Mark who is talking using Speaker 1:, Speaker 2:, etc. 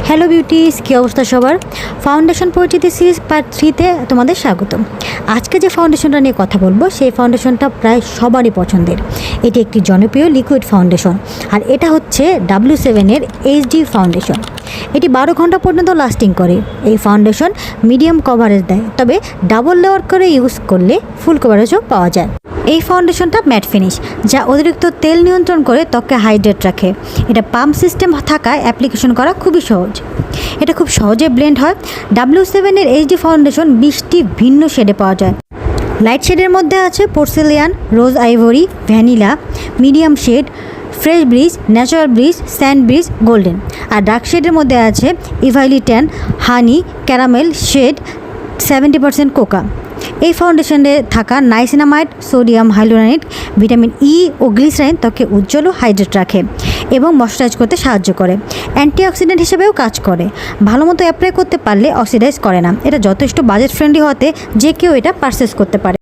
Speaker 1: Hello beauties, কী অবস্থা সবার? Foundation পরিচিতি সিরিজ পার্ট 3-তে তোমাদের স্বাগতম। আজকে যে ফাউন্ডেশনটা নিয়ে কথা বলবো সেই ফাউন্ডেশনটা প্রায় সবারই পছন্দের। এটি একটি জনপ্রিয় লিকুইড ফাউন্ডেশন, আর এটা হচ্ছে W7-এর HD ফাউন্ডেশন। এটি 12 ঘন্টা পর্যন্ত লাস্টিং করে। এই ফাউন্ডেশন মিডিয়াম কভারেজ দেয়, তবে ডাবল লেয়ার করে ইউজ করলে ফুল কভারেজও পাওয়া যায়। এই ফাউন্ডেশনটা ম্যাট ফিনিশ, যা অতিরিক্ত তেল নিয়ন্ত্রণ করে ত্বককে হাইড্রেট রাখে। এটা পাম্প সিস্টেম থাকায় অ্যাপ্লিকেশন করা খুবই সহজ। এটা খুব সহজে ব্লেন্ড হয়। W7-এর HD ফাউন্ডেশন 20টি ভিন্ন শেডে পাওয়া যায়। লাইট শেডের মধ্যে আছে porcelain, rose ivory, vanilla, medium shade, fresh beige, natural beige, sand beige, golden. আর ডার্ক শেডের মধ্যে আছে ইভাইলি tan, honey, caramel shade, 70% cocoa. এই ফাউন্ডেশনে থাকা niacinamide, sodium hyaluronic, vitamin E ও গ্লিসারিন ত্বকে উজ্জ্বল ও হাইড্রেট রাখে এবং ময়শ্চারাইজ করতে সাহায্য করে। অ্যান্টিঅক্সিডেন্ট হিসেবেও কাজ করে। ভালো মতো অ্যাপ্লাই করতে পারলে অক্সিডাইজ করে না। এটা যথেষ্ট বাজেট ফ্রেন্ডলি হতে যে কেউ এটা পারচেস করতে পারে।